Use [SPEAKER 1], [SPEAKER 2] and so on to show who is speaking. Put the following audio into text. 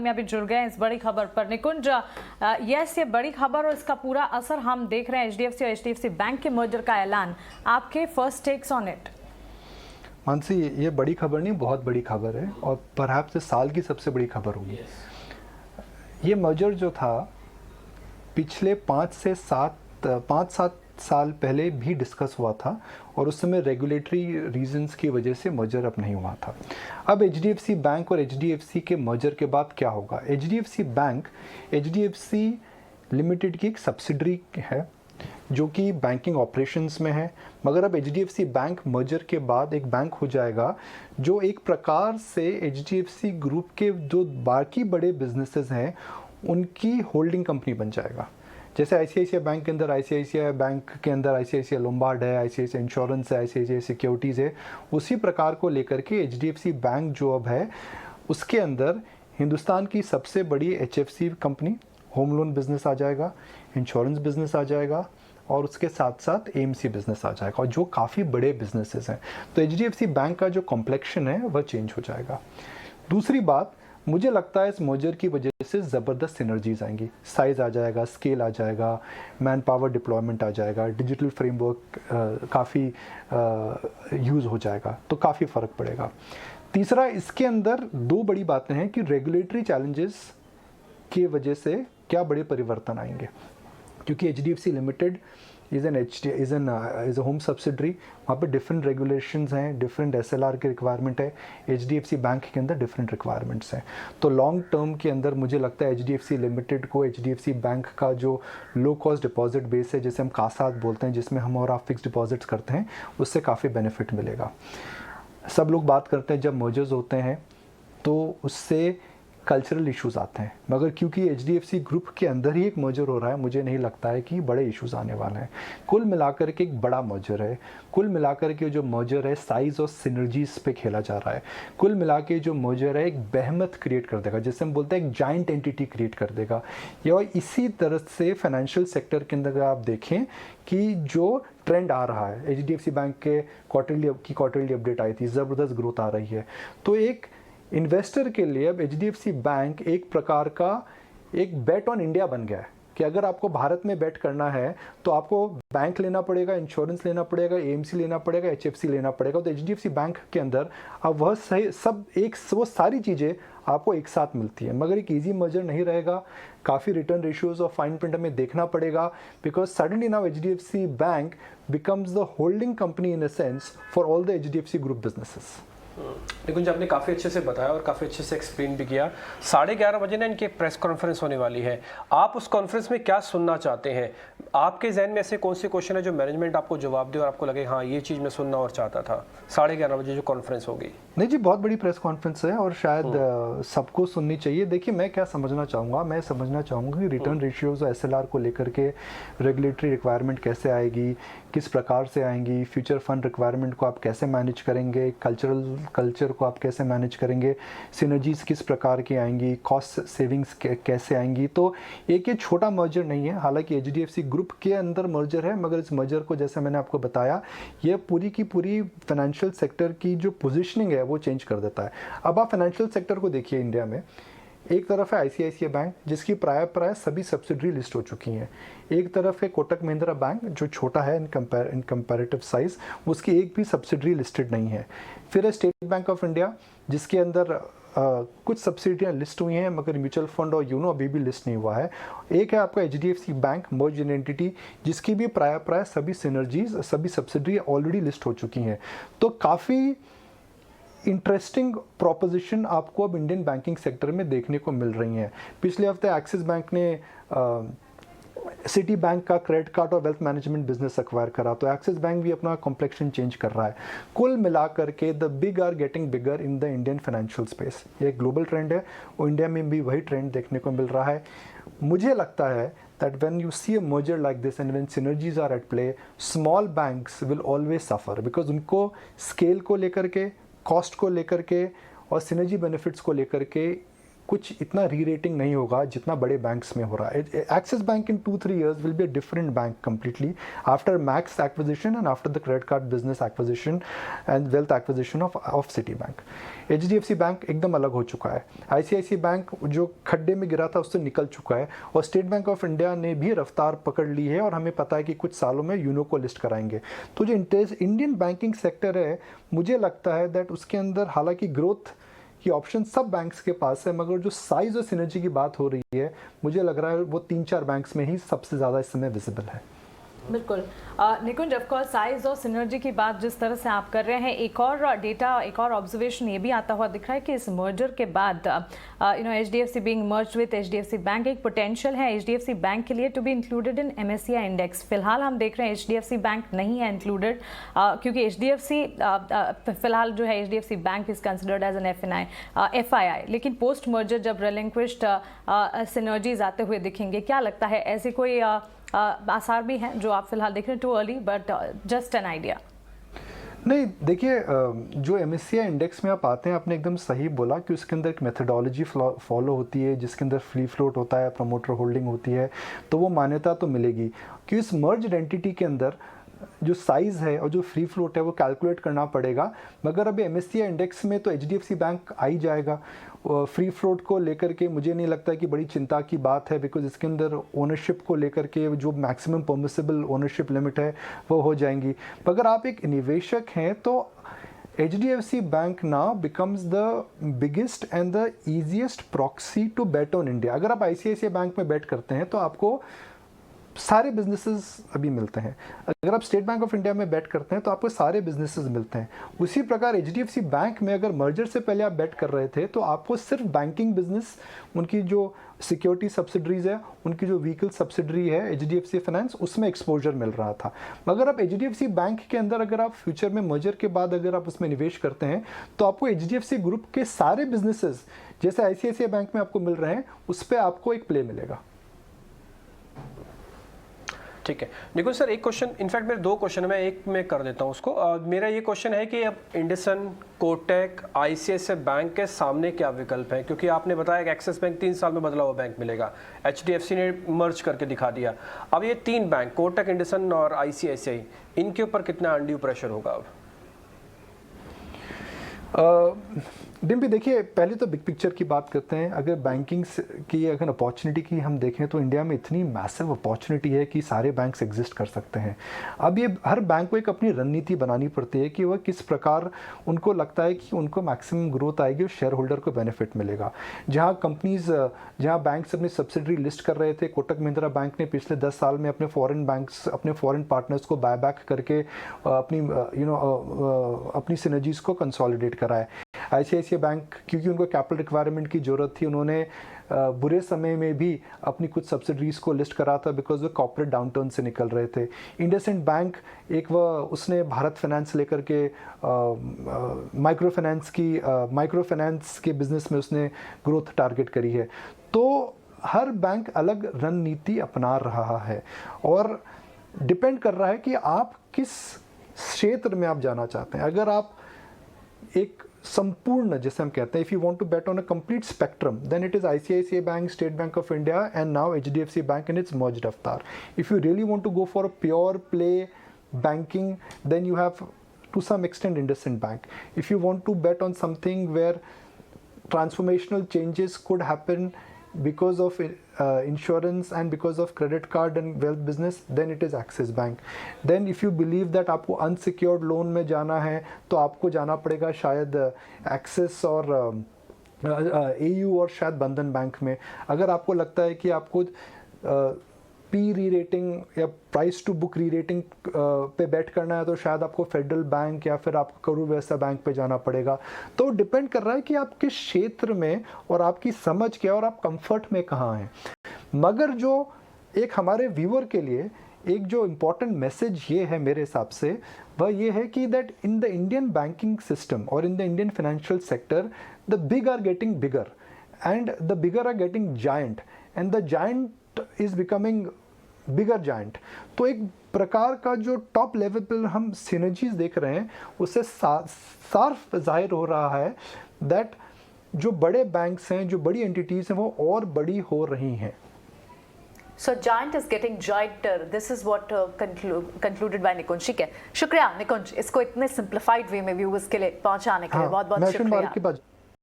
[SPEAKER 1] में अभी जुड़ गए इस बड़ी खबर पर। निकुंज, यस, ये बड़ी खबर और इसका पूरा असर हम देख रहे हैं। एचडीएफसी और एचडीएफसी बैंक के मर्जर का ऐलान, आपके first takes on it?
[SPEAKER 2] Mansi, ये बड़ी खबर नहीं, बहुत बड़ी खबर है और परहैप्स इस साल की सबसे बड़ी खबर होगी। ये मर्जर जो था पिछले 5-7 साल पहले भी डिस्कस हुआ था और उस समय रेगुलेटरी रीजंस की वजह से मर्जर अब नहीं हुआ था। अब एचडीएफसी बैंक और एचडीएफसी के मर्जर के बाद क्या होगा? एचडीएफसी बैंक एचडीएफसी लिमिटेड की एक सब्सिडरी है जो कि बैंकिंग ऑपरेशंस में है, मगर अब एचडीएफसी बैंक मर्जर के बाद एक बैंक हो जाएगा जो एक प्रकार से एचडीएफसी ग्रुप के जो बाकी बड़े बिजनेसेस हैं उनकी होल्डिंग कंपनी बन जाएगा। जैसे आईसीआईसीआई बैंक के अंदर आईसीआईसीआई बैंक के अंदर आईसीआईसीआई लोम्बार्ड है, आईसीआईसीआई इंश्योरेंस है, आईसीआईसीआई सिक्योरिटीज़ है, उसी प्रकार को लेकर के एचडीएफसी बैंक जो अब है उसके अंदर हिंदुस्तान की सबसे बड़ी HFC company, home loan business आ जाएगा, इंश्योरेंस बिजनेस आ जाएगा और उसके साथ साथ एएमसी बिजनेस आ जाएगा, और जो काफ़ी बड़े बिजनेसेस हैं। तो एचडीएफसी बैंक का जो कॉम्प्लेक्शन है वह चेंज हो जाएगा। दूसरी बात, मुझे लगता है इस मर्जर की वजह से ज़बरदस्त सिनर्जीज आएंगी, साइज़ आ जाएगा, स्केल आ जाएगा, मैन पावर डिप्लॉयमेंट आ जाएगा, डिजिटल फ्रेमवर्क काफ़ी यूज़ हो जाएगा, तो काफ़ी फ़र्क पड़ेगा। तीसरा, इसके अंदर दो बड़ी बातें हैं कि रेगुलेटरी चैलेंजेस की वजह से क्या बड़े परिवर्तन आएंगे, क्योंकि HDFC limited is a home subsidiary, वहाँ पे डिफरेंट रेगुलेशंस हैं, डिफरेंट एसएलआर के रिक्वायरमेंट है, एचडीएफसी बैंक के अंदर डिफरेंट रिक्वायरमेंट्स हैं। तो लॉन्ग टर्म के अंदर मुझे लगता है एचडीएफसी लिमिटेड को एचडीएफसी बैंक का जो लो कॉस्ट डिपॉजिट बेस है, जिसे हम कासात बोलते हैं, जिसमें हम और आप फिक्स डिपॉजिट्स करते हैं, उससे काफ़ी बेनिफिट मिलेगा। सब लोग बात करते हैं जब मर्जर्स होते हैं तो उससे कल्चरल इश्यूज़ आते हैं, मगर क्योंकि एचडीएफसी ग्रुप के अंदर ही एक मर्जर हो रहा है, मुझे नहीं लगता है कि बड़े इश्यूज़ आने वाले हैं। कुल मिलाकर के एक बड़ा मर्जर है, कुल मिलाकर के जो मर्जर है साइज़ और सिनर्जीज पे खेला जा रहा है, कुल मिला के जो मर्जर है एक बेहमत क्रिएट कर देगा, जैसे हम बोलते हैं एक जाइंट एंटिटी क्रिएट कर देगा। और इसी तरह से फाइनेंशियल सेक्टर के अंदर आप देखें कि जो ट्रेंड आ रहा है, एचडीएफसी बैंक के क्वार्टरली अपडेट आई थी, ज़बरदस्त ग्रोथ आ रही है, तो एक इन्वेस्टर के लिए अब एचडीएफसी बैंक एक प्रकार का एक बेट ऑन इंडिया बन गया है कि अगर आपको भारत में बेट करना है तो आपको बैंक लेना पड़ेगा, इंश्योरेंस लेना पड़ेगा, एएमसी लेना पड़ेगा, एचएफसी लेना पड़ेगा। तो एचडीएफसी बैंक के अंदर अब वह सही सब वो सारी चीज़ें आपको एक साथ मिलती है, मगर एक इजी मर्जर नहीं रहेगा। काफ़ी रिटर्न रेशियोज और फाइन प्रिंट हमें देखना पड़ेगा, because suddenly now HDFC bank becomes the holding company in a sense for all the HDFC group businesses.
[SPEAKER 3] Nikunj, आपने काफ़ी अच्छे से बताया और काफ़ी अच्छे से एक्सप्लेन भी किया। 11:30 बजे ना इनकी प्रेस कॉन्फ्रेंस होने वाली है, आप उस कॉन्फ्रेंस में क्या सुनना चाहते हैं? आपके जहन में ऐसे कौन से क्वेश्चन है जो मैनेजमेंट आपको जवाब दे और आपको लगे हाँ ये चीज़ मैं सुनना और चाहता था? 11:30 बजे जो कॉन्फ्रेंस होगी।
[SPEAKER 2] नहीं जी, बहुत बड़ी प्रेस कॉन्फ्रेंस है और शायद सबको सुननी चाहिए। देखिए, मैं क्या समझना चाहूँगा, मैं समझना चाहूँगा कि रिटर्न रेशियोज और एसएलआर को लेकर के रेगुलेटरी रिक्वायरमेंट कैसे आएगी, किस प्रकार से आएंगी, फ्यूचर फंड रिक्वायरमेंट को आप कैसे मैनेज करेंगे, कल्चर को आप कैसे मैनेज करेंगे, सिनर्जीज किस प्रकार की आएंगी, कॉस्ट सेविंग्स कैसे आएंगी। तो एक ये छोटा मर्जर नहीं है, हालांकि एचडीएफसी ग्रुप के अंदर मर्जर है, मगर इस मर्जर को जैसे मैंने आपको बताया ये पूरी की पूरी फाइनेंशियल सेक्टर की जो पोजीशनिंग है वो चेंज कर देता है। अब आप फाइनेंशियल सेक्टर को देखिए, इंडिया में एक तरफ है आईसीआईसीआई बैंक जिसकी प्राय सभी सब्सिडरी लिस्ट हो चुकी हैं, एक तरफ है कोटक महिंद्रा बैंक जो छोटा है इन कंपैरेटिव साइज, उसकी एक भी सब्सिडरी लिस्टेड नहीं है। फिर है स्टेट बैंक ऑफ इंडिया जिसके अंदर कुछ सब्सिडियाँ लिस्ट हुई हैं मगर म्यूचुअल फंड और यूनो अभी भी लिस्ट नहीं हुआ है। एक है आपका एचडीएफसी बैंक मर्ज इन एंटिटी जिसकी भी प्राय सभी सिनर्जीज सभी सब्सिडरी ऑलरेडी लिस्ट हो चुकी हैं। तो काफ़ी इंटरेस्टिंग प्रोपोजिशन आपको अब इंडियन बैंकिंग सेक्टर में देखने को मिल रही हैं। पिछले हफ्ते एक्सिस बैंक ने सिटी बैंक का क्रेडिट कार्ड और वेल्थ मैनेजमेंट बिजनेस एक्वायर करा, तो एक्सिस बैंक भी अपना कॉम्प्लेक्शन चेंज कर रहा है। कुल मिलाकर के the big are getting bigger in the Indian financial space. ये एक ग्लोबल ट्रेंड है और इंडिया में भी वही ट्रेंड देखने को मिल रहा है। मुझे लगता है that when you see a merger like this and when synergies are at play, small banks will always suffer because उनको स्केल को लेकर के, कॉस्ट को लेकर के और सिनर्जी बेनिफिट्स को लेकर के कुछ इतना री रेटिंग नहीं होगा जितना बड़े बैंक्स में हो रहा है. Axis bank in 2-3 years will be a different bank completely after Max acquisition and after the credit card business acquisition and wealth acquisition of Citibank. HDFC bank एकदम अलग हो चुका है. ICICI बैंक जो खड्डे में गिरा था उससे निकल चुका है और स्टेट बैंक ऑफ इंडिया ने भी रफ्तार पकड़ ली है और हमें पता है कि कुछ सालों में यूनो को लिस्ट कराएंगे. तो जो इंडियन बैंकिंग सेक्टर है, मुझे लगता है दैट उसके अंदर हालांकि ग्रोथ की ऑप्शन सब बैंक्स के पास है, मगर जो साइज और सिनर्जी की बात हो रही है, मुझे लग रहा है वो 3-4 बैंक्स में ही सबसे ज़्यादा इस समय विजिबल है.
[SPEAKER 1] बिल्कुल. निकुंज, ऑफ कोर्स साइज और सिनर्जी की बात जिस तरह से आप कर रहे हैं, एक और डेटा, एक और ऑब्जर्वेशन ये भी आता हुआ दिख रहा है कि इस मर्जर के बाद HDFC being merged with HDFC bank, एक पोटेंशियल है HDFC बैंक के लिए to be included in MSCI index. फिलहाल हम देख रहे हैं HDFC बैंक नहीं है इंक्लूडेड, क्योंकि HDFC फिलहाल जो है HDFC bank is considered as an FII, लेकिन पोस्ट मर्जर जब रिलिंक्विश्ड सिनर्जीज आते हुए दिखेंगे, क्या लगता है ऐसी कोई आसार भी हैं जो आप फिलहाल देख रहे हैं? Too early but just an idea.
[SPEAKER 2] नहीं, देखिए, जो MSCI इंडेक्स में आप आते हैं, आपने एकदम सही बोला कि उसके अंदर एक मेथडोलॉजी फॉलो होती है जिसके अंदर फ्री फ्लोट होता है, प्रमोटर होल्डिंग होती है, तो वो मान्यता तो मिलेगी कि इस मर्ज्ड एंटिटी के अंदर जो साइज़ है और जो फ्री फ्लोट है वो कैलकुलेट करना पड़ेगा. मगर अभी MSCI इंडेक्स में तो HDFC बैंक आ ही जाएगा. फ्री फ्लोट को लेकर के मुझे नहीं लगता कि बड़ी चिंता की बात है, बिकॉज इसके अंदर ओनरशिप को लेकर के जो मैक्सिमम परमिसिबल ओनरशिप लिमिट है वो हो जाएंगी. मगर आप एक निवेशक हैं तो HDFC bank now becomes the biggest and the easiest proxy to bet on India. अगर आप ICICI बैंक में बेट करते हैं तो आपको सारे बिजनेसेस अभी मिलते हैं. अगर आप स्टेट बैंक ऑफ इंडिया में बेट करते हैं तो आपको सारे बिजनेसेस मिलते हैं. उसी प्रकार HDFC बैंक में अगर मर्जर से पहले आप बेट कर रहे थे तो आपको सिर्फ बैंकिंग बिजनेस, उनकी जो सिक्योरिटी सब्सिडरीज है, उनकी जो व्हीकल सब्सिडरी है HDFC फाइनेंस, उसमें एक्सपोजर मिल रहा था. मगर अब HDFC बैंक के अंदर अगर आप फ्यूचर में मर्जर के बाद अगर आप उसमें निवेश करते हैं तो आपको HDFC ग्रुप के सारे बिजनेसेस जैसे ICICI बैंक में आपको मिल रहे हैं, उस पर आपको एक प्ले मिलेगा.
[SPEAKER 3] ठीक है. निकुंज सर, एक क्वेश्चन, इनफैक्ट मेरे 2 क्वेश्चन है, मैं एक में कर देता हूँ उसको. मेरा ये क्वेश्चन है कि अब इंडसन, कोटक, ICICI बैंक के सामने क्या विकल्प है? क्योंकि आपने बताया कि एक्सिस बैंक 3 साल में बदला हुआ बैंक मिलेगा, HDFC ने मर्ज करके दिखा दिया. अब ये 3 बैंक, कोटक, इंडसन और ICICI, इनके ऊपर कितना अनड्यू प्रेशर होगा अब?
[SPEAKER 2] डिम्पी, देखिए, पहले तो बिग पिक्चर की बात करते हैं. अगर बैंकिंग की अगर अपॉर्चुनिटी की हम देखें तो इंडिया में इतनी मैसिव अपॉर्चुनिटी है कि सारे बैंक्स एग्जिस्ट कर सकते हैं. अब ये हर बैंक को एक अपनी रणनीति बनानी पड़ती है कि वह किस प्रकार उनको लगता है कि उनको मैक्सिमम ग्रोथ आएगी और शेयर होल्डर को बेनिफिट मिलेगा. जहाँ बैंक्स अपनी सब्सिडरी लिस्ट कर रहे थे, कोटक महिंद्रा बैंक ने पिछले 10 साल में अपने फॉरेन पार्टनर्स को बायबैक करके अपनी सिनर्जीज को कंसोलिडेट करा है. ICICI बैंक, क्योंकि उनको कैपिटल रिक्वायरमेंट की ज़रूरत थी, उन्होंने बुरे समय में भी अपनी कुछ सब्सिडरीज को लिस्ट करा था बिकॉज वो कॉर्पोरेट डाउनटर्न से निकल रहे थे. इंडसइंड बैंक उसने भारत फाइनेंस लेकर के माइक्रो फाइनेंस के बिजनेस में उसने ग्रोथ टारगेट करी है. तो हर बैंक अलग रणनीति अपना रहा है और डिपेंड कर रहा है कि आप किस क्षेत्र में आप जाना चाहते हैं. अगर आप एक संपूर्ण, जैसे हम कहते हैं, if you want to bet on a complete spectrum, then it is ICICI bank, state bank of India and now HDFC bank in its merged avatar. If you really want to go for a pure play banking, then you have to some extent IndusInd bank. If you want to bet on something where transformational changes could happen because of insurance and because of credit card and wealth business, then it is Axis Bank. Then if you believe that आपको unsecured loan में जाना है तो आपको जाना पड़ेगा शायद Axis और AU और शायद बंधन बैंक में. अगर आपको लगता है कि आपको P री रेटिंग या price to book re rating पे बेट करना है तो शायद आपको फेडरल बैंक या फिर आपको करूर वैसा बैंक पे जाना पड़ेगा. तो डिपेंड कर रहा है कि आप किस क्षेत्र में और आपकी समझ क्या और आप कंफर्ट में कहाँ हैं. मगर जो एक हमारे व्यूअर के लिए एक जो इम्पॉर्टेंट मैसेज ये है मेरे हिसाब से, वह ये है कि that in the Indian banking system और in the Indian financial sector, the big are getting bigger and the bigger are getting giant and the giant is becoming bigger giant. तो एक प्रकार का जो टॉप लेवल पर हम synergies देख रहे हैं उससे साफ जाहिर हो रहा है दैट जो बड़े बैंक्स हैं, जो बड़ी एंटिटीज़ हैं, वो और बड़ी हो रही हैं।
[SPEAKER 4] So giant is getting gianter. This is what concluded by निकुंज। ठीक है, शुक्रिया निकुंज, इसको इतने सिंप्लीफाइड वे में व्यूअर्स के लिए पहुंचाने के लिए बहुत बहुत
[SPEAKER 2] मैं अश्विन
[SPEAKER 4] शुक्रिया।
[SPEAKER 2] मार्क के बाद